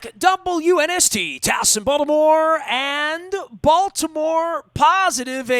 back. WNST, Towson, Baltimore, and Baltimore Positive.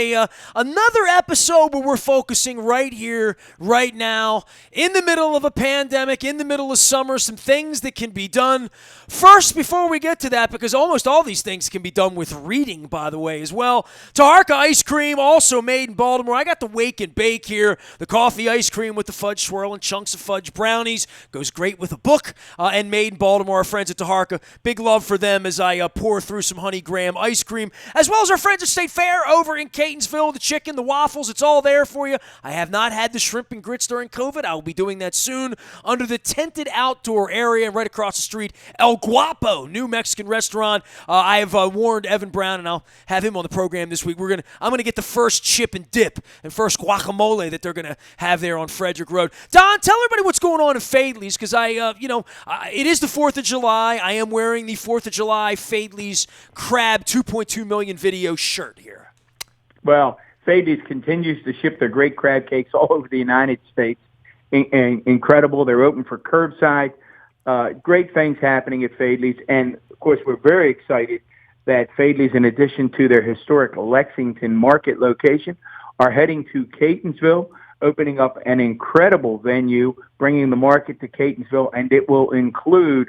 Another episode where we're focusing right here, right now, in the middle of a pandemic, in the middle of summer, some things that can be done. First, before we get to that, because almost all these things can be done with reading, by the way, as well. Taharka ice cream, also made in Baltimore. I got the wake and bake here. The coffee ice cream with the fudge swirl and chunks of fudge brownies. Goes great with a book, and made in Baltimore. Our friends at Taharka, big love for them as I pour through some honey graham ice cream, as well as our friends at State Fair over in Catonsville. The chicken, the waffles, it's all there for you. I have not had the shrimp and grits during COVID. I will be doing that soon under the tented outdoor area right across the street. El Guapo, new Mexican restaurant. I have warned Evan Brown, and I'll have him on the program this week. I'm gonna get the first chip and dip and first guacamole that they're gonna have there on Frederick Road. Don, tell everybody what's going on in Fadley's, because it is the 4th of July. I am wearing the 4th of July Fadley's Crab 2.2 million video shirt here. Well, Fadley's continues to ship their great crab cakes all over the United States. Incredible. They're open for curbside. Great things happening at Fadley's. And, of course, we're very excited that Fadley's, in addition to their historic Lexington Market location, are heading to Catonsville, opening up an incredible venue, bringing the market to Catonsville, and it will include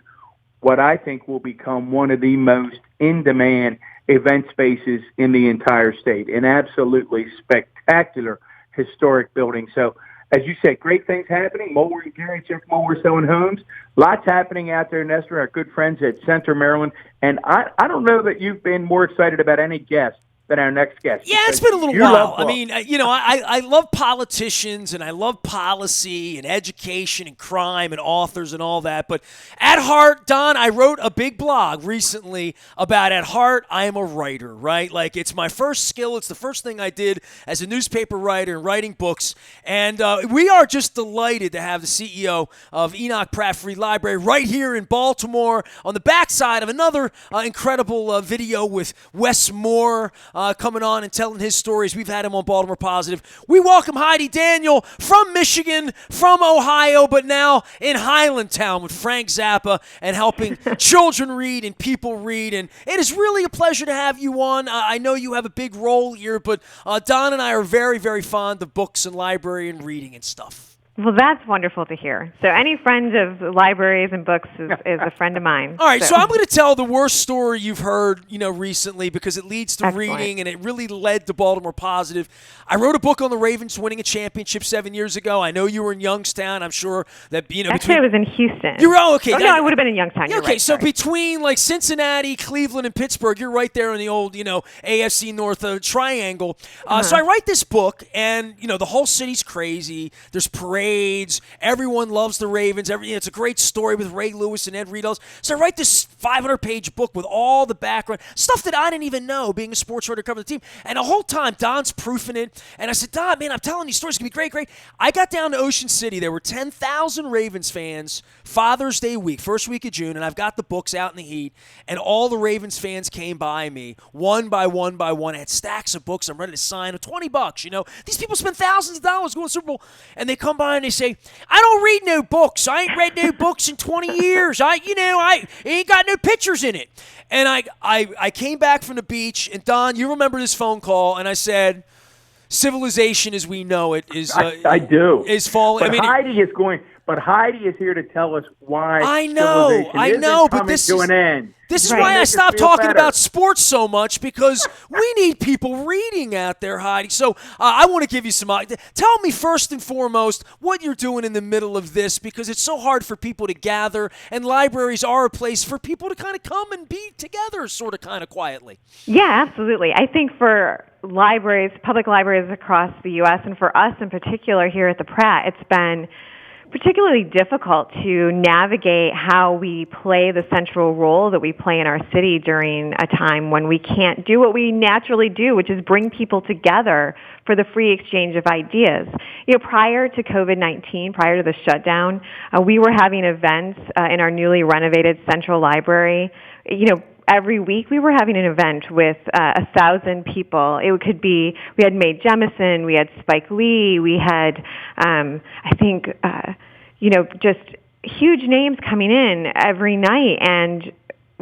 what I think will become one of the most in-demand event spaces in the entire state. An absolutely spectacular historic building. So, as you said, great things happening. Mower and Gary, Jeff Mower selling homes. Lots happening out there in Nestor, our good friends at Center Maryland. And I don't know that you've been more excited about any guest than our next guest. Yeah, it's been a little while. I mean, I love politicians and I love policy and education and crime and authors and all that. But at heart, Don, I wrote a big blog recently about at heart, I am a writer, right? Like, it's my first skill. It's the first thing I did as a newspaper writer and writing books. And we are just delighted to have the CEO of Enoch Pratt Free Library right here in Baltimore on the backside of another incredible video with Wes Moore coming on and telling his stories. We've had him on Baltimore Positive. We welcome Heidi Daniel from Michigan, from Ohio, but now in Highlandtown with Frank Zappa and helping children read and people read. And it is really a pleasure to have you on. I know you have a big role here, but Don and I are very, very fond of books and library and reading and stuff. Well, that's wonderful to hear. So any friend of libraries and books is a friend of mine. All right, so I'm going to tell the worst story you've heard, recently, because it leads to reading, and it really led to Baltimore Positive. I wrote a book on the Ravens winning a championship 7 years ago. I know you were in Youngstown. I'm sure that, Actually, I was in Houston. You were, okay. Oh, no, I would have been in Youngstown. Yeah, okay, so between, like, Cincinnati, Cleveland, and Pittsburgh, you're right there in the old, AFC North triangle. So I write this book, and, the whole city's crazy. There's parades. Everyone loves the Ravens. It's a great story with Ray Lewis and Ed Reed. So I write this 500-page book with all the background, stuff that I didn't even know, being a sports writer covering the team. And the whole time, Don's proofing it. And I said, Don, man, I'm telling these stories. It's going to be great, great. I got down to Ocean City. There were 10,000 Ravens fans, Father's Day week, first week of June, and I've got the books out in the heat. And all the Ravens fans came by me, one by one by one. I had stacks of books I'm ready to sign, $20. These people spend thousands of dollars going to the Super Bowl. And they come by and they say, I don't read no books. I ain't read no books in 20 years. I ain't got no pictures in it. And I came back from the beach, and Don, you remember this phone call, and I said, civilization as we know it is I do. Is falling. But Heidi is here to tell us why. I know, but this is to an end. This is why I stopped talking about sports so much, because we need people reading out there, Heidi. So I want to give you some. Tell me first and foremost what you're doing in the middle of this, because it's so hard for people to gather, and libraries are a place for people to kind of come and be together, sort of, kind of quietly. Yeah, absolutely. I think for libraries, public libraries across the U.S., and for us in particular here at the Pratt, it's been particularly difficult to navigate how we play the central role that we play in our city during a time when we can't do what we naturally do, which is bring people together for the free exchange of ideas. Prior to COVID-19, prior to the shutdown, we were having events in our newly renovated Central Library. Every week we were having an event with 1,000 people. It could be, we had Mae Jemison, we had Spike Lee, we had, just huge names coming in every night. And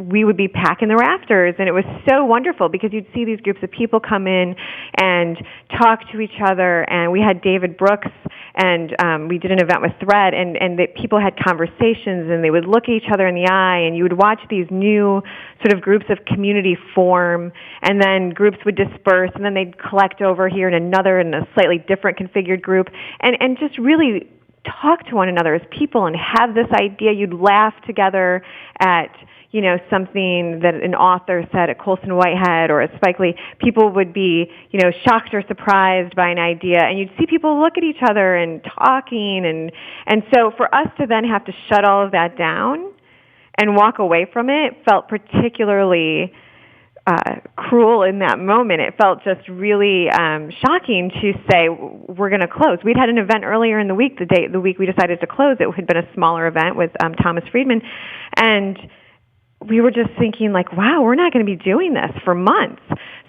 we would be packing the rafters, and it was so wonderful because you'd see these groups of people come in and talk to each other, and we had David Brooks, and we did an event with Thread, and the people had conversations, and they would look at each other in the eye, and you would watch these new sort of groups of community form, and then groups would disperse, and then they'd collect over here in another and a slightly different configured group, and just really talk to one another as people and have this idea. You'd laugh together at, something that an author said at Colson Whitehead or at Spike Lee. People would be, shocked or surprised by an idea, and you'd see people look at each other and talking, and so for us to then have to shut all of that down and walk away from it felt particularly cruel in that moment. It felt just really shocking to say we're going to close. We'd had an event earlier in the week, the week we decided to close. It had been a smaller event with Thomas Friedman, and we were just thinking like, wow, we're not going to be doing this for months.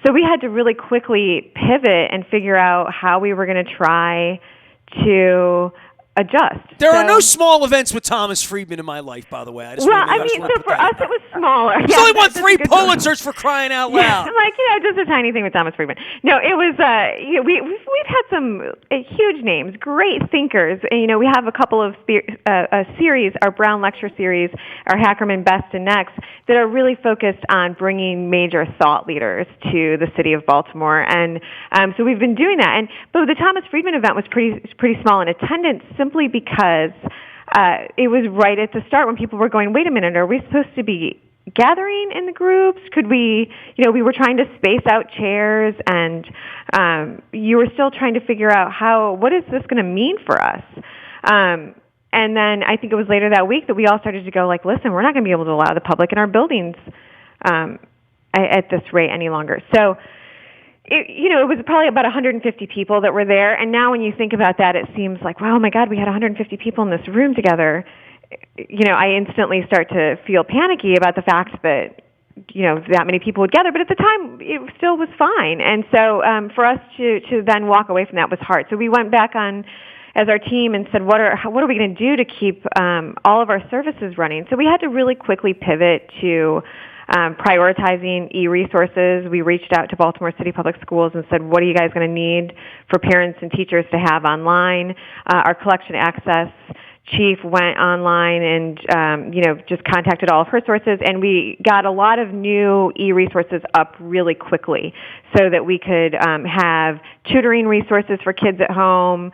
So we had to really quickly pivot and figure out how we were going to try to adjust. There are no small events with Thomas Friedman in my life, by the way. So for us it was smaller. He's only won 3 Pulitzers for crying out loud. Just a tiny thing with Thomas Friedman. No, it was, we've had some huge names, great thinkers. And, we have a couple of series, our Brown Lecture Series, our Hackerman Best and Next, that are really focused on bringing major thought leaders to the city of Baltimore. And so we've been doing that. But the Thomas Friedman event was pretty small in attendance, simply because it was right at the start when people were going, wait a minute, are we supposed to be gathering in the groups? Could we, we were trying to space out chairs, and you were still trying to figure out what is this going to mean for us? And then I think it was later that week that we all started to go like, listen, we're not going to be able to allow the public in our buildings at this rate any longer. So it was probably about 150 people that were there. And now when you think about that, it seems like, wow, oh my God, we had 150 people in this room together. I instantly start to feel panicky about the fact that, that many people would gather. But at the time, it still was fine. And so for us to then walk away from that was hard. So we went back on as our team and said, what are we going to do to keep all of our services running? So we had to really quickly pivot to prioritizing e-resources. We reached out to Baltimore City Public Schools and said, what are you guys going to need for parents and teachers to have online? Our collection access chief went online and, just contacted all of her sources, and we got a lot of new e-resources up really quickly so that we could have tutoring resources for kids at home,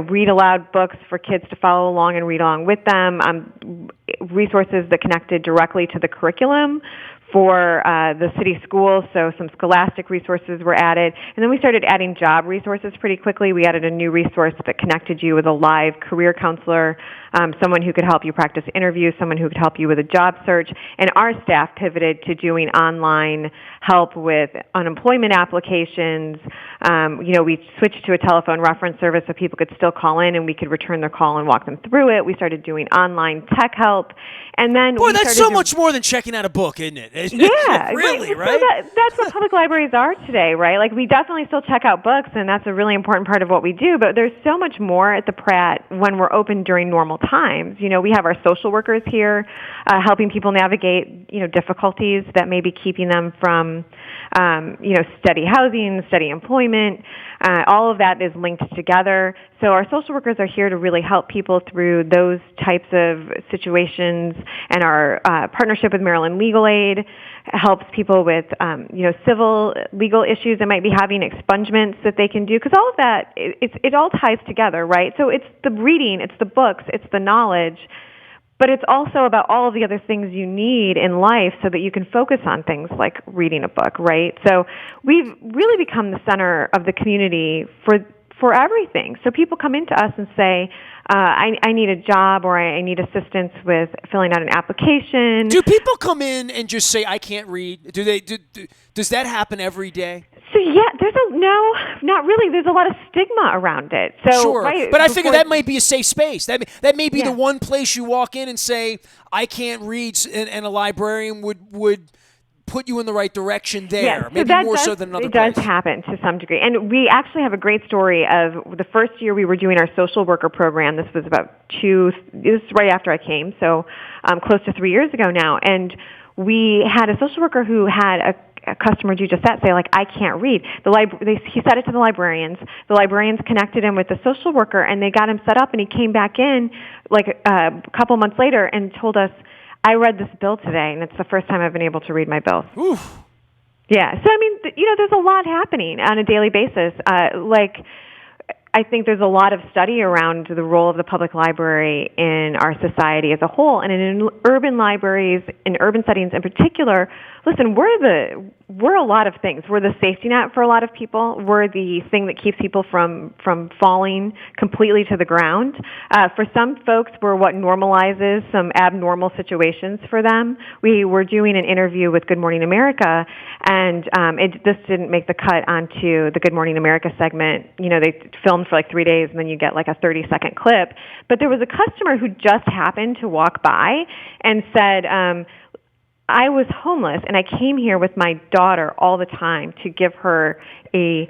read aloud books for kids to follow along and read along with them, resources that connected directly to the curriculum for the city schools, so some scholastic resources were added. And then we started adding job resources pretty quickly. We added a new resource that connected you with a live career counselor, someone who could help you practice interviews, someone who could help you with a job search. And our staff pivoted to doing online help with unemployment applications. We switched to a telephone reference service so people could still call in and we could return their call and walk them through it. We started doing online tech help. And then that's so much more than checking out a book, isn't it? Yeah. Really, right? So that's what public libraries are today, right? Like, we definitely still check out books, and that's a really important part of what we do, but there's so much more at the Pratt when we're open during normal times. We have our social workers here helping people navigate, difficulties that may be keeping them from, steady housing, steady employment. All of that is linked together. So our social workers are here to really help people through those types of situations, and our partnership with Maryland Legal Aid helps people with, civil legal issues they might be having, expungements that they can do, because all of that, it all ties together, right? So it's the reading, it's the books, it's the knowledge, but it's also about all of the other things you need in life so that you can focus on things like reading a book, right? So we've really become the center of the community for everything. So people come into us and say, I need a job, or I need assistance with filling out an application. Do people come in and just say, I can't read? Does that happen every day? So yeah, no, not really. There's a lot of stigma around it. So sure, right, but I figure that might be a safe space. That may be Yeah. the one place you walk in and say, I can't read, and a librarian would put you in the right direction there, yeah, so maybe more so than another place. It does happen to some degree. And we actually have a great story of the first year we were doing our social worker program. This was right after I came, so close to 3 years ago now. And we had a social worker who had a customer do just that, say, like, I can't read. He said it to the librarians. The librarians connected him with the social worker, and they got him set up, and he came back in like a couple months later and told us, I read this bill today, and it's the first time I've been able to read my bills. Oof. Yeah. So, I mean, there's a lot happening on a daily basis. I think there's a lot of study around the role of the public library in our society as a whole, and in urban libraries, in urban settings in particular. Listen, we're a lot of things. We're the safety net for a lot of people. We're the thing that keeps people from falling completely to the ground. For some folks, we're what normalizes some abnormal situations for them. We were doing an interview with Good Morning America, and this didn't make the cut onto the Good Morning America segment. They filmed for like 3 days, and then you get like a 30-second clip. But there was a customer who just happened to walk by and said, I was homeless, and I came here with my daughter all the time to give her a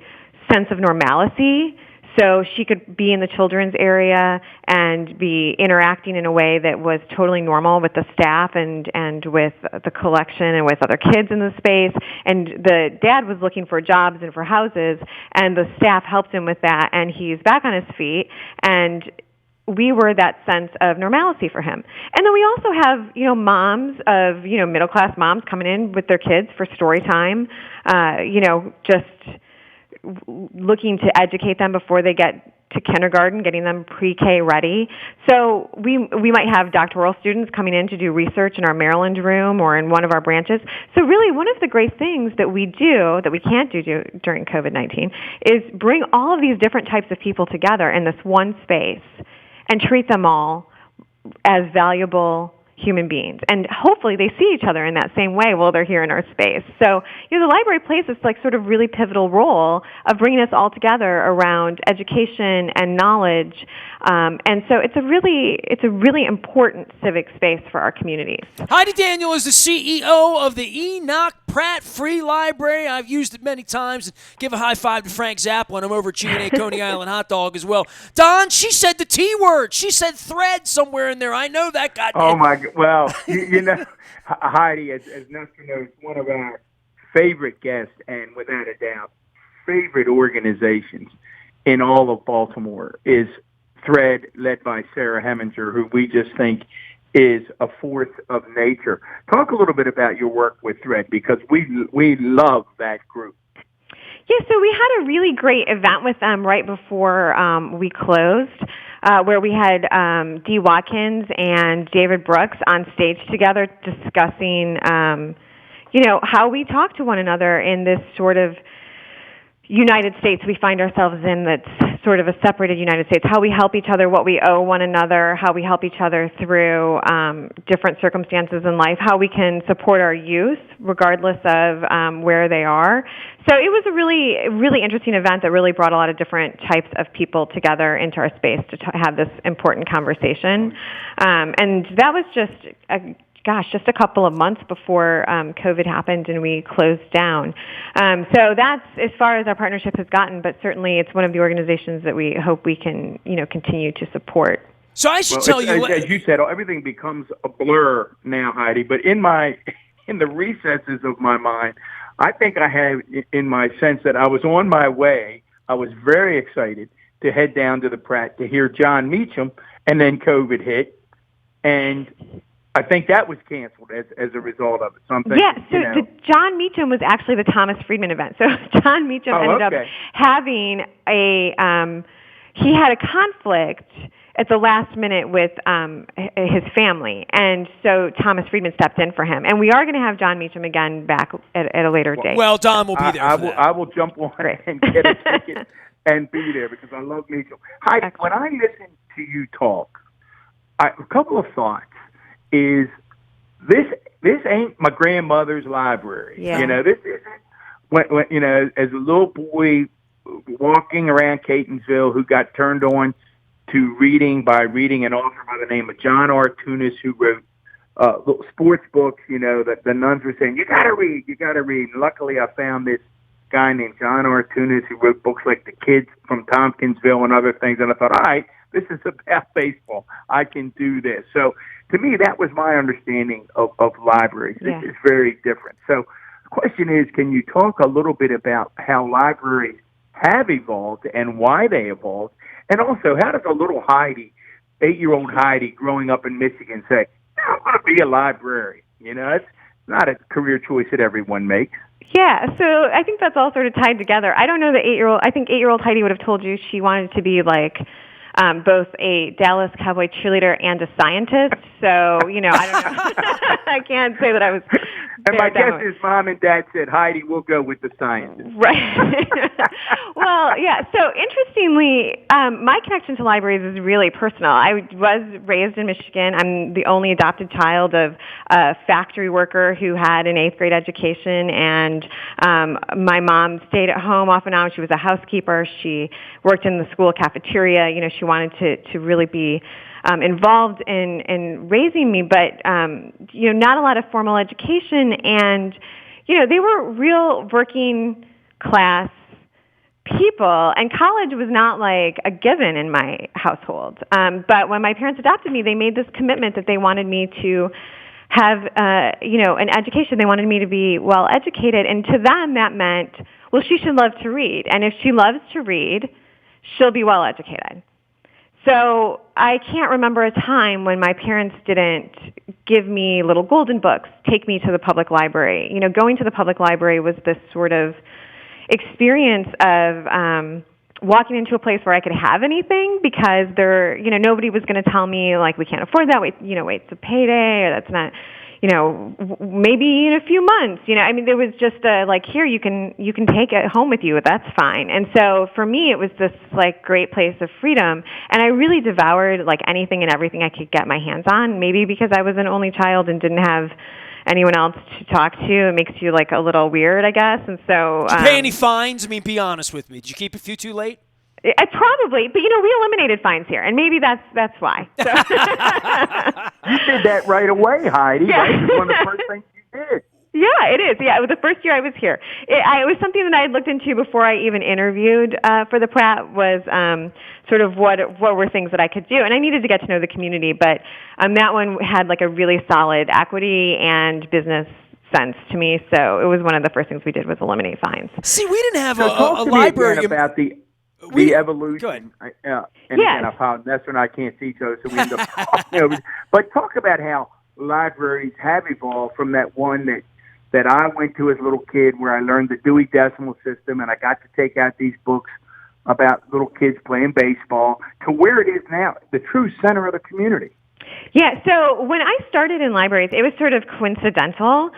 sense of normalcy so she could be in the children's area and be interacting in a way that was totally normal with the staff and with the collection and with other kids in the space. And the dad was looking for jobs and for houses, and the staff helped him with that, and he's back on his feet, and we were that sense of normalcy for him. And then we also have, moms of, middle-class moms coming in with their kids for story time, just looking to educate them before they get to kindergarten, getting them pre-K ready. So we might have doctoral students coming in to do research in our Maryland room or in one of our branches. So really, one of the great things that we do that we can't do during COVID-19 is bring all of these different types of people together in this one space and treat them all as valuable human beings. And hopefully they see each other in that same way while they're here in our space. So, the library plays this sort of really pivotal role of bringing us all together around education and knowledge. And so it's a really important civic space for our communities. Heidi Daniel is the CEO of the Enoch Pratt Free Library. I've used it many times. And give a high five to Frank Zappa when I'm over at G&A Coney Island Hot Dog as well. Don, she said the T word. She said thread somewhere in there. I know that got. Oh my God! Well, Heidi, as Nestor knows, one of our favorite guests, and without a doubt, favorite organizations in all of Baltimore is Thread, led by Sarah Heminger, who we just think is a force of nature. Talk a little bit about your work with Thread, because we love that group. Yeah, so we had a really great event with them right before we closed, where we had Dee Watkins and David Brooks on stage together discussing, how we talk to one another in this sort of United States we find ourselves in that's sort of a separated United States, how we help each other, what we owe one another, how we help each other through different circumstances in life, how we can support our youth regardless of where they are. So it was a really, really interesting event that really brought a lot of different types of people together into our space to have this important conversation. And that was just a couple of months before COVID happened and we closed down. So that's as far as our partnership has gotten, but certainly it's one of the organizations that we hope we can, continue to support. So I should tell you, as you said, everything becomes a blur now, Heidi. But in the recesses of my mind, I think I have in my sense that I was on my way. I was very excited to head down to the Pratt to hear John Meacham, and then COVID hit, and I think that was canceled as a result of it. So the John Meacham was actually the Thomas Friedman event. So John Meacham ended up having he had a conflict at the last minute with his family, and so Thomas Friedman stepped in for him. And we are going to have John Meacham again back at a later date. Well, Don will be there. I will jump on and get a ticket and be there because I love Meacham. Heidi, when I listen to you talk, a couple of thoughts. Is this ain't my grandmother's library? Yeah. This isn't when as a little boy walking around Catonsville who got turned on to reading by reading an author by the name of John R. Tunis, who wrote little sports books. That the nuns were saying you gotta read. And luckily, I found this guy named John R. Tunis who wrote books like The Kids from Tompkinsville and other things. And I thought, all right, this is about baseball. I can do this. So to me, that was my understanding of libraries. Yeah. This is very different. So the question is, can you talk a little bit about how libraries have evolved and why they evolved? And also, how does a little Heidi, 8-year-old Heidi growing up in Michigan say, I want to be a librarian? You know, it's not a career choice that everyone makes. Yeah, so I think that's all sort of tied together. I don't know the 8-year-old. I think 8-year-old Heidi would have told you she wanted to be like both a Dallas Cowboy cheerleader and a scientist. So, you know, I don't know. I can't say that I was. And my guess is Mom and Dad said, Heidi, we'll go with the scientist. Right. Well, yeah. So interestingly, my connection to libraries is really personal. I was raised in Michigan. I'm the only adopted child of a factory worker who had an 8th grade education, and my mom stayed at home off and on. She was a housekeeper. She worked in the school cafeteria. You know, she wanted to really be involved in raising me, but you know, not a lot of formal education, and you know, they were real working class people, and college was not like a given in my household. But when my parents adopted me, they made this commitment that they wanted me to have you know, an education. They wanted me to be well educated, and to them that meant, well, she should love to read, and if she loves to read, she'll be well educated. So I can't remember a time when my parents didn't give me little golden books, take me to the public library. You know, going to the public library was this sort of experience of walking into a place where I could have anything, because there, you know, nobody was going to tell me like, we can't afford that. Wait, you know, wait, it's a payday, or that's not, you know, maybe in a few months. You know, I mean, there was just like, here, you can take it home with you. That's fine. And so for me, it was this like great place of freedom, and I really devoured like anything and everything I could get my hands on. Maybe because I was an only child and didn't have anyone else to talk to, it makes you like a little weird, I guess. And so, did you pay any fines? I mean, be honest with me. Did you keep a few too late? I probably, but you know, we eliminated fines here, and maybe that's why. So. You did that right away, Heidi. Yeah. Right? It was one of the first things you did. Yeah, it is. Yeah, it was the first year I was here. It was something that I had looked into before I even interviewed for the Pratt, was sort of what were things that I could do. And I needed to get to know the community, but that one had like a really solid equity and business sense to me. So it was one of the first things we did was eliminate fines. See, we didn't have So talk a to library. Me again about the evolution. Go ahead. Yes. And I apologize. That's when I can't see each other, so we end up talking over. But talk about how libraries have evolved from that one that I went to as a little kid, where I learned the Dewey Decimal System, and I got to take out these books about little kids playing baseball, to where it is now, the true center of the community. Yeah, so when I started in libraries, it was sort of coincidental.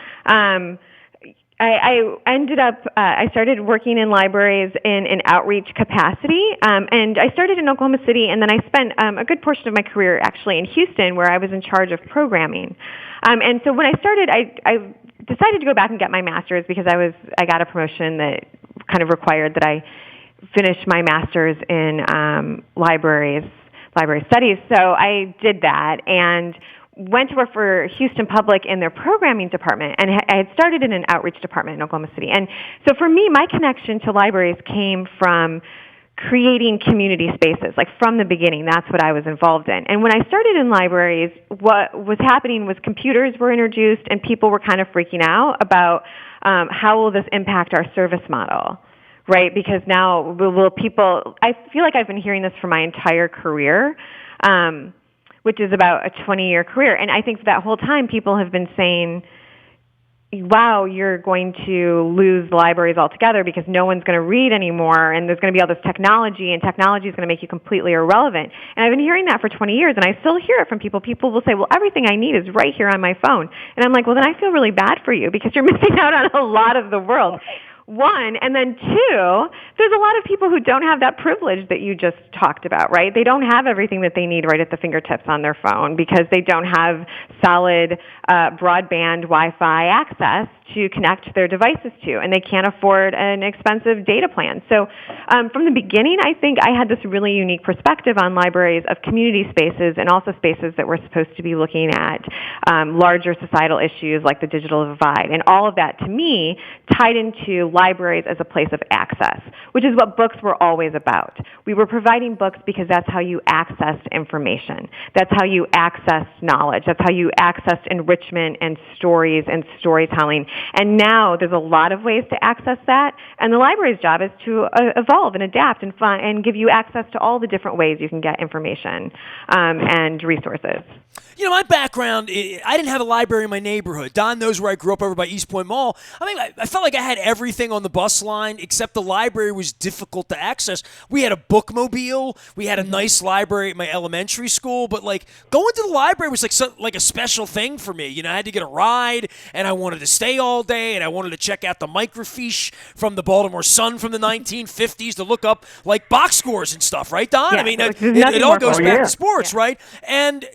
I ended up, I started working in libraries in an outreach capacity, and I started in Oklahoma City, and then I spent a good portion of my career actually in Houston, where I was in charge of programming. And so when I started, I decided to go back and get my master's, because I got a promotion that kind of required that I finish my master's in library studies. So I did that and went to work for Houston Public in their programming department, and I had started in an outreach department in Oklahoma City. And so for me, my connection to libraries came from creating community spaces. Like from the beginning, that's what I was involved in. And when I started in libraries, what was happening was computers were introduced, and people were kind of freaking out about how will this impact our service model, right? Because now will people, I feel like I've been hearing this for my entire career, which is about a 20-year career. And I think for that whole time, people have been saying, wow, you're going to lose libraries altogether because no one's going to read anymore, and there's going to be all this technology, and technology is going to make you completely irrelevant. And I've been hearing that for 20 years, and I still hear it from people. People will say, well, everything I need is right here on my phone. And I'm like, well, then I feel really bad for you, because you're missing out on a lot of the world. One, and then two, there's a lot of people who don't have that privilege that you just talked about, right? They don't have everything that they need right at the fingertips on their phone, because they don't have solid broadband Wi-Fi access to connect their devices to, and they can't afford an expensive data plan. So from the beginning, I think I had this really unique perspective on libraries of community spaces, and also spaces that were supposed to be looking at larger societal issues like the digital divide. And all of that, to me, tied into libraries as a place of access, which is what books were always about. We were providing books because that's how you accessed information. That's how you accessed knowledge. That's how you accessed enrichment and stories and storytelling. And now there's a lot of ways to access that, and the library's job is to evolve and adapt and give you access to all the different ways you can get information and resources. You know, my background, I didn't have a library in my neighborhood. Don knows where I grew up over by East Point Mall. I mean, I felt like I had everything on the bus line, except the library was difficult to access. We had a bookmobile. We had a nice library at my elementary school, but like going to the library was like a special thing for me. You know, I had to get a ride, and I wanted to stay all day, and I wanted to check out the microfiche from the Baltimore Sun from the 1950s to look up like box scores and stuff, right, Don? Yeah, I mean, it all goes back to sports, yeah. right? And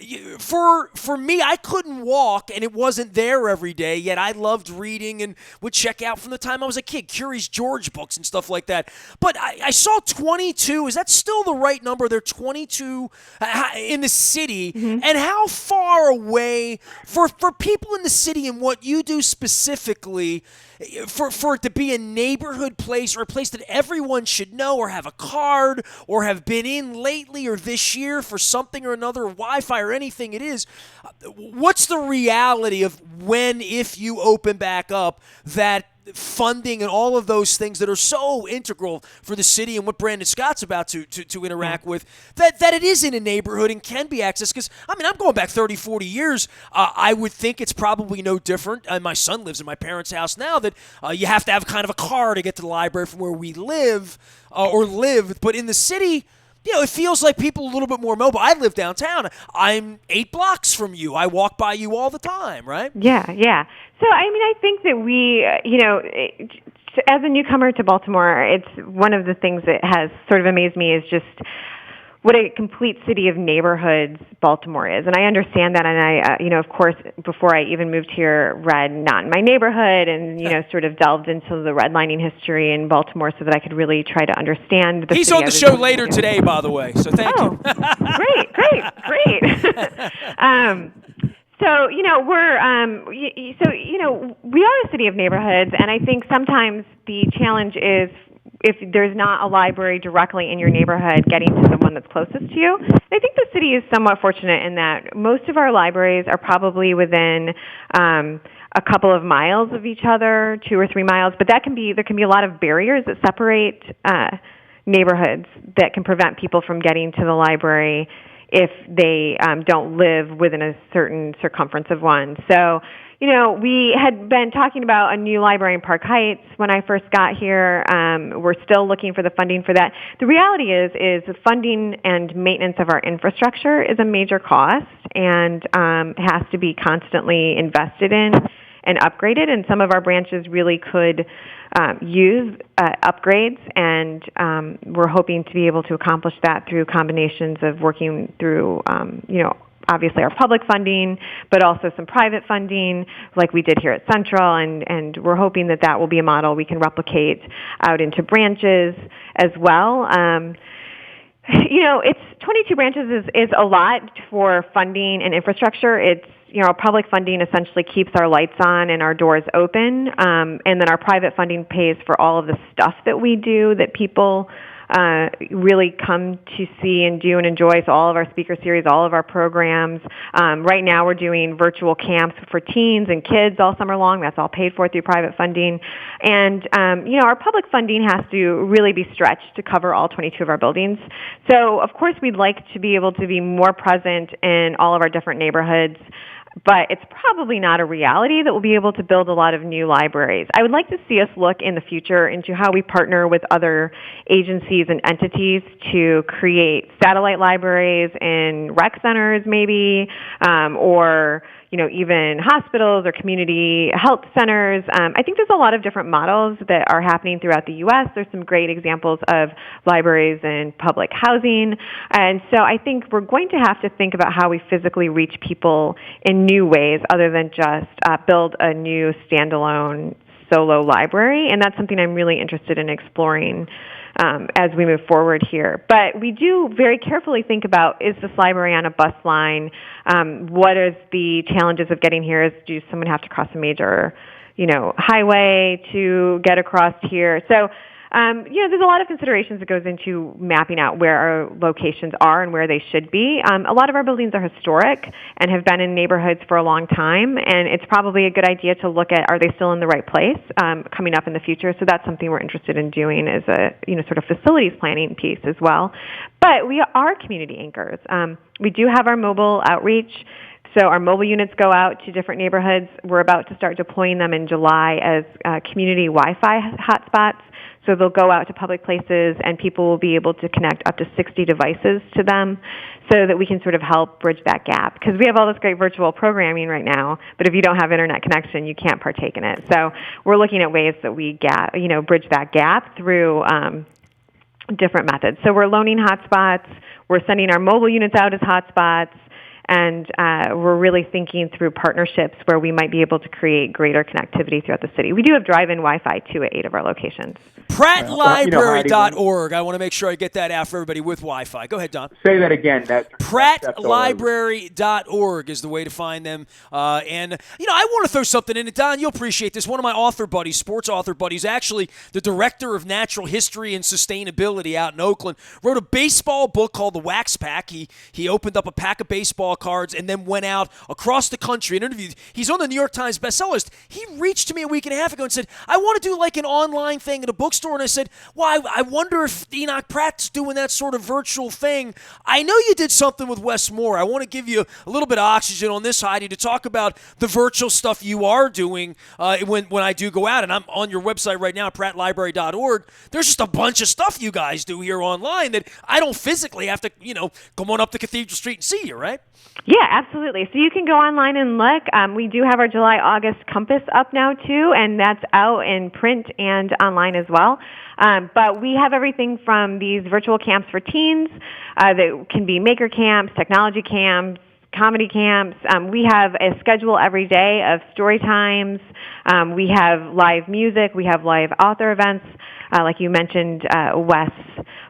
for me, I couldn't walk, and it wasn't there every day, yet I loved reading and would check out from the time I was a kid, Curious George books and stuff like that. But I saw 22. Is that still the right number? There are 22 in the city. Mm-hmm. And how far away, for people in the city and what you do specifically, for it to be a neighborhood place or a place that everyone should know or have a card or have been in lately or this year for something or another, Wi-Fi or anything it is, what's the reality of when, if you open back up, that funding and all of those things that are so integral for the city and what Brandon Scott's about to interact with, that it is in a neighborhood and can be accessed? Because, I mean, I'm going back 30, 40 years. I would think it's probably no different. My son lives in my parents' house now, that you have to have kind of a car to get to the library from where we live or lived. But in the city, you know, it feels like people are a little bit more mobile. I live downtown. I'm 8 blocks from you. I walk by you all the time, right? Yeah. So, I mean, I think that we, as a newcomer to Baltimore, it's one of the things that has sort of amazed me is just what a complete city of neighborhoods Baltimore is. And I understand that. And I, of course, before I even moved here, read Not in My Neighborhood and, sort of delved into the redlining history in Baltimore so that I could really try to understand the He's city. on the show later today, by the way. So thank you. Great. So, we are a city of neighborhoods, and I think sometimes the challenge is if there's not a library directly in your neighborhood, getting to the one that's closest to you. I think the city is somewhat fortunate in that most of our libraries are probably within a couple of miles of each other, 2 or 3 miles, but there can be a lot of barriers that separate neighborhoods that can prevent people from getting to the library if they don't live within a certain circumference of one. So, we had been talking about a new library in Park Heights when I first got here. We're still looking for the funding for that. The reality is the funding and maintenance of our infrastructure is a major cost and has to be constantly invested in and upgraded, and some of our branches really could use upgrades, and we're hoping to be able to accomplish that through combinations of working through, obviously our public funding, but also some private funding like we did here at Central, and we're hoping that will be a model we can replicate out into branches as well. It's 22 branches is a lot for funding and infrastructure. It's, public funding essentially keeps our lights on and our doors open, and then our private funding pays for all of the stuff that we do that people really come to see and do and enjoy. So all of our speaker series, all of our programs. Right now we're doing virtual camps for teens and kids all summer long. That's all paid for through private funding. And, our public funding has to really be stretched to cover all 22 of our buildings. So, of course, we'd like to be able to be more present in all of our different neighborhoods, but it's probably not a reality that we'll be able to build a lot of new libraries. I would like to see us look in the future into how we partner with other agencies and entities to create satellite libraries in rec centers maybe, or even hospitals or community health centers. I think there's a lot of different models that are happening throughout the U.S. There's some great examples of libraries in public housing. And so I think we're going to have to think about how we physically reach people in new ways other than just build a new standalone solo library. And that's something I'm really interested in exploring as we move forward here. But we do very carefully think about, is this library on a bus line? What is the challenges of getting here? Does someone have to cross a major highway to get across here. So, there's a lot of considerations that goes into mapping out where our locations are and where they should be. A lot of our buildings are historic and have been in neighborhoods for a long time, and it's probably a good idea to look at, are they still in the right place coming up in the future? So that's something we're interested in doing as a, sort of facilities planning piece as well. But we are community anchors. We do have our mobile outreach. So our mobile units go out to different neighborhoods. We're about to start deploying them in July as community Wi-Fi hotspots. So they'll go out to public places, and people will be able to connect up to 60 devices to them so that we can sort of help bridge that gap. Because we have all this great virtual programming right now, but if you don't have internet connection, you can't partake in it. So we're looking at ways that we bridge that gap through different methods. So we're loaning hotspots. We're sending our mobile units out as hotspots. And we're really thinking through partnerships where we might be able to create greater connectivity throughout the city. We do have drive-in Wi-Fi, too, at 8 of our locations. PrattLibrary.org. I want to make sure I get that out for everybody with Wi-Fi. Go ahead, Don. Say that again. PrattLibrary.org is the way to find them. And I want to throw something in it. Don, you'll appreciate this. One of my author buddies, sports author buddies, actually the director of natural history and sustainability out in Oakland, wrote a baseball book called The Wax Pack. He opened up a pack of baseball cards and then went out across the country and interviewed. He's on the New York Times bestseller list. He reached to me a week and a half ago and said, I want to do like an online thing at a bookstore. And I said, well, I wonder if Enoch Pratt's doing that sort of virtual thing. I know you did something with Wes Moore. I want to give you a little bit of oxygen on this, Heidi, to talk about the virtual stuff you are doing when I do go out. And I'm on your website right now, prattlibrary.org. There's just a bunch of stuff you guys do here online that I don't physically have to, come on up to Cathedral Street and see you, right? Yeah, absolutely. So you can go online and look. We do have our July-August compass up now, too, and that's out in print and online as well. But we have everything from these virtual camps for teens that can be maker camps, technology camps, comedy camps. We have a schedule every day of story times. We have live music. We have live author events. Like you mentioned, Wes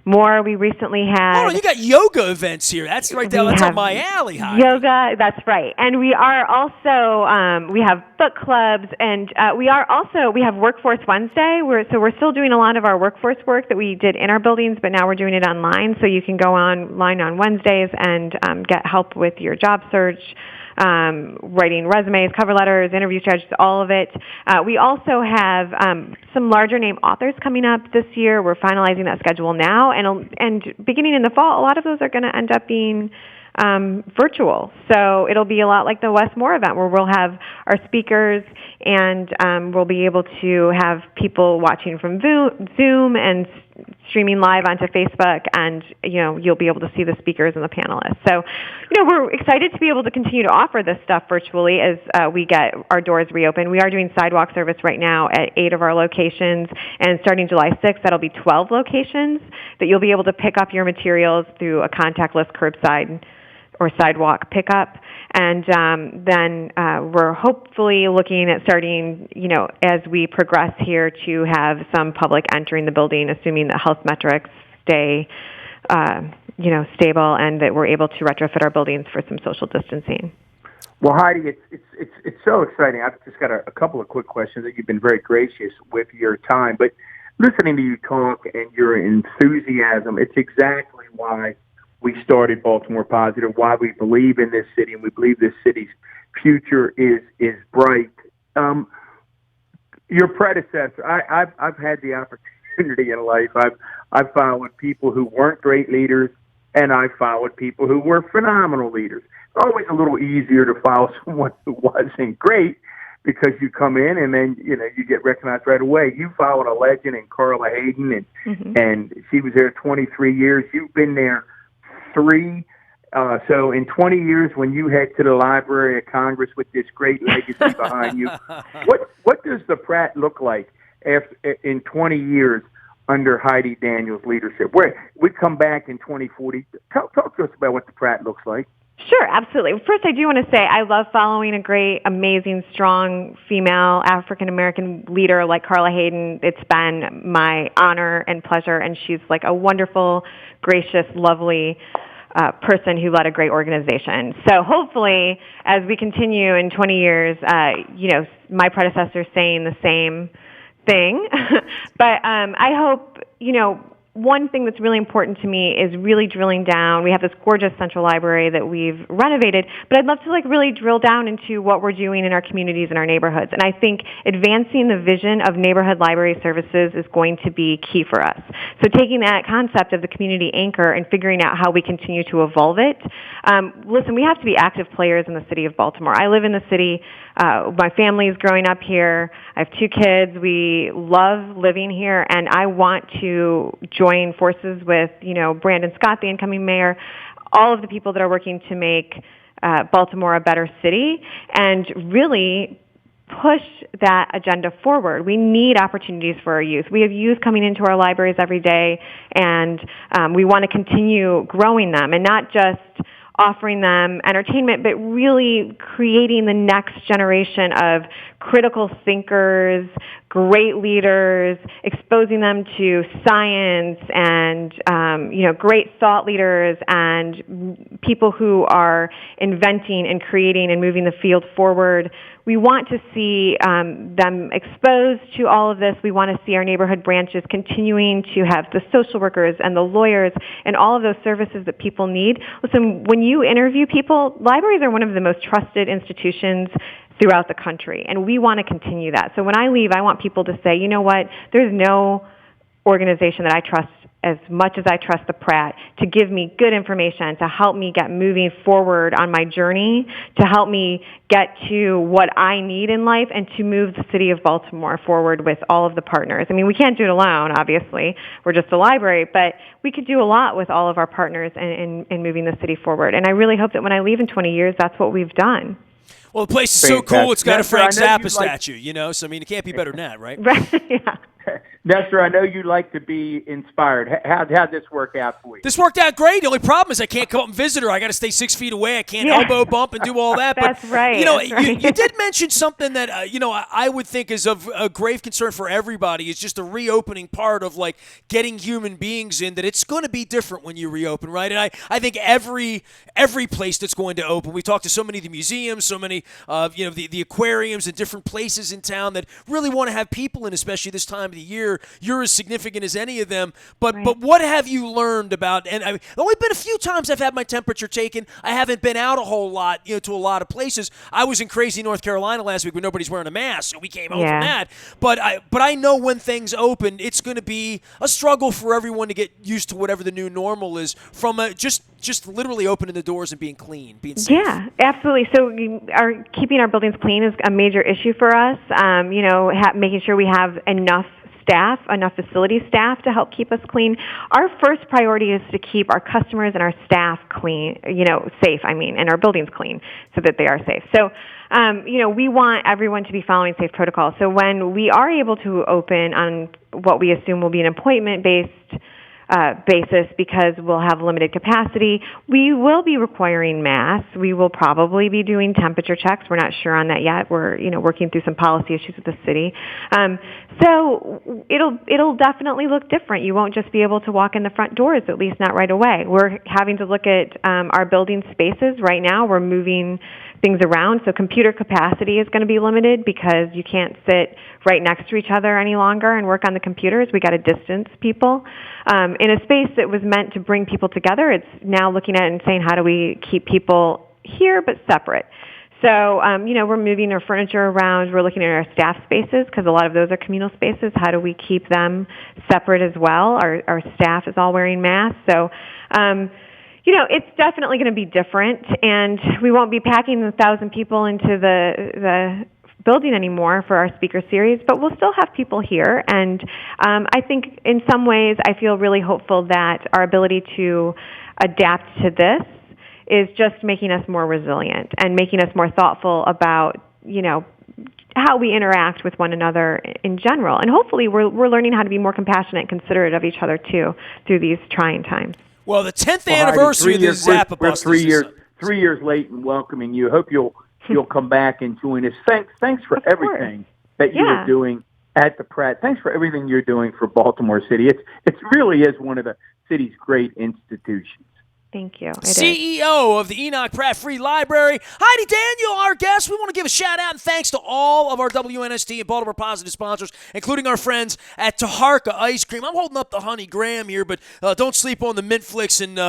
Moore, we recently had. Oh, you got yoga events here. That's right there. That's up my alley, Heidi. Yoga, that's right. And we are also, we have book clubs, and we have Workforce Wednesday. We're still doing a lot of our workforce work that we did in our buildings, but now we're doing it online. So you can go online on Wednesdays and get help with your job search, writing resumes, cover letters, interview strategies, all of it. We also have some larger name authors coming up this year. We're finalizing that schedule now, and beginning in the fall, a lot of those are going to end up being virtual. So it'll be a lot like the Wes Moore event, where we'll have our speakers, and we'll be able to have people watching from Zoom and streaming live onto Facebook, and you'll be able to see the speakers and the panelists. So we're excited to be able to continue to offer this stuff virtually as we get our doors reopened. We are doing sidewalk service right now at 8 of our locations, and starting July 6th, that'll be 12 locations that you'll be able to pick up your materials through a contactless curbside or sidewalk pickup. And then we're hopefully looking at starting, as we progress here, to have some public entering the building, assuming that health metrics stay, stable, and that we're able to retrofit our buildings for some social distancing. Well, Heidi, it's so exciting. I've just got a couple of quick questions that you've been very gracious with your time. But listening to you talk and your enthusiasm, it's exactly why we started Baltimore Positive, why we believe in this city, and we believe this city's future is bright. Your predecessor, I've had the opportunity in life. I've followed people who weren't great leaders, and I followed people who were phenomenal leaders. It's always a little easier to follow someone who wasn't great, because you come in and then you get recognized right away. You followed a legend in Carla Hayden, and she was there 23 years. You've been there 3. So in 20 years, when you head to the Library of Congress with this great legacy behind you, what does the Pratt look like in 20 years under Heidi Daniels' leadership? We come back in 2040. Talk to us about what the Pratt looks like. Sure, absolutely. First, I do want to say I love following a great, amazing, strong female African-American leader like Carla Hayden. It's been my honor and pleasure, and she's like a wonderful, gracious, lovely person who led a great organization. So hopefully, as we continue in 20 years, my predecessor saying the same thing. But I hope, one thing that's really important to me is really drilling down. We have this gorgeous central library that we've renovated, but I'd love to really drill down into what we're doing in our communities and our neighborhoods. And I think advancing the vision of neighborhood library services is going to be key for us. So taking that concept of the community anchor and figuring out how we continue to evolve it. Listen, we have to be active players in the city of Baltimore. I live in the city. My family's growing up here. I have 2 kids. We love living here, and I want to join forces with, Brandon Scott, the incoming mayor, all of the people that are working to make Baltimore a better city, and really push that agenda forward. We need opportunities for our youth. We have youth coming into our libraries every day, and we want to continue growing them, and not just offering them entertainment, but really creating the next generation of critical thinkers, great leaders, exposing them to science and, great thought leaders and people who are inventing and creating and moving the field forward. We want to see them exposed to all of this. We want to see our neighborhood branches continuing to have the social workers and the lawyers and all of those services that people need. Listen, when you interview people, libraries are one of the most trusted institutions throughout the country, and we want to continue that. So when I leave, I want people to say, you know what, there's no organization that I trust as much as I trust the Pratt to give me good information, to help me get moving forward on my journey, to help me get to what I need in life, and to move the city of Baltimore forward with all of the partners. I mean, we can't do it alone, obviously. We're just a library, but we could do a lot with all of our partners in moving the city forward. And I really hope that when I leave in 20 years, that's what we've done. Well, the place is so cool. It's got a Frank Zappa statue, So, it can't be better than that, right? Right, yeah. Nestor, I know you like to be inspired. How'd this work out for you? This worked out great. The only problem is I can't come up and visit her. I got to stay 6 feet away. I can't elbow bump and do all that. That's right. You did mention something that, I would think is of a grave concern for everybody. Is just a reopening part of, getting human beings in, that it's going to be different when you reopen, right? And I think every place that's going to open, we talked to so many of the museums, so many of, the aquariums and different places in town that really want to have people in, especially this time of the year. You're as significant as any of them, but what have you learned about? And I've only been a few times I've had my temperature taken. I haven't been out a whole lot, to a lot of places. I was in crazy North Carolina last week where nobody's wearing a mask, so we came home from that. But I know when things open, it's going to be a struggle for everyone to get used to whatever the new normal is. From just literally opening the doors and being clean, being safe. Yeah, absolutely. So keeping our buildings clean is a major issue for us. Making sure we have enough facility staff to help keep us clean. Our first priority is to keep our customers and our staff clean, safe, and our buildings clean so that they are safe. So, we want everyone to be following safe protocols. So when we are able to open on what we assume will be an appointment-based basis, because we'll have limited capacity, we will be requiring masks. We will probably be doing temperature checks. We're not sure on that yet. We're working through some policy issues with the city. So it'll definitely look different. You won't just be able to walk in the front doors, at least not right away. We're having to look at our building spaces right now. We're moving things around, so computer capacity is going to be limited because you can't sit right next to each other any longer and work on the computers. We got to distance people. In a space that was meant to bring people together, it's now looking at it and saying, how do we keep people here but separate? So, we're moving our furniture around. We're looking at our staff spaces because a lot of those are communal spaces. How do we keep them separate as well? Our staff is all wearing masks. So, it's definitely going to be different, and we won't be packing 1,000 people into the building anymore for our speaker series, but we'll still have people here. And I think in some ways I feel really hopeful that our ability to adapt to this is just making us more resilient and making us more thoughtful about, how we interact with one another in general. And hopefully we're learning how to be more compassionate and considerate of each other too through these trying times. Well, the 10th anniversary of the Zappa we're Busters. 3 years late in welcoming you. Hope you'll come back and join us. Thanks for everything that you are doing at the Pratt. Thanks for everything you're doing for Baltimore City. It really is one of the city's great institutions. Thank you. CEO of the Enoch Pratt Free Library. Heidi Daniel, our guest. We want to give a shout out and thanks to all of our WNST and Baltimore Positive sponsors, including our friends at Taharka Ice Cream. I'm holding up the Honey Graham here, but don't sleep on the Mint Flicks and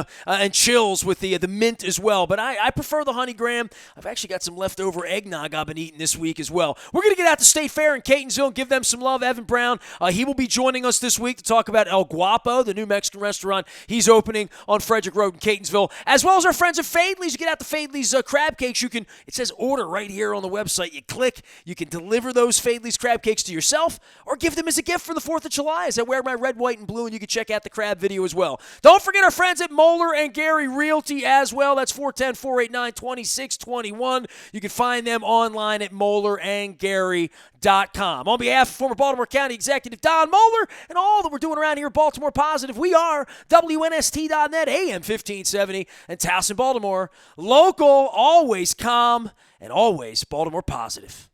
chills with the mint as well. But I prefer the Honey Graham. I've actually got some leftover eggnog I've been eating this week as well. We're going to get out to State Fair in Catonsville and give them some love. Evan Brown, he will be joining us this week to talk about El Guapo, the new Mexican restaurant he's opening on Frederick Road in Catonsville, as well as our friends at Fadley's. You get out the Fadley's crab cakes. It says order right here on the website. You click, you can deliver those Fadley's crab cakes to yourself or give them as a gift for the 4th of July as I wear my red, white, and blue, and you can check out the crab video as well. Don't forget our friends at Moeller and Gary Realty as well. That's 410-489-2621. You can find them online at MoellerandGary.com. On behalf of former Baltimore County Executive Don Moeller and all that we're doing around here at Baltimore Positive, we are WNST.net, AM 1570, and Towson, Baltimore. Local, always calm, and always Baltimore Positive.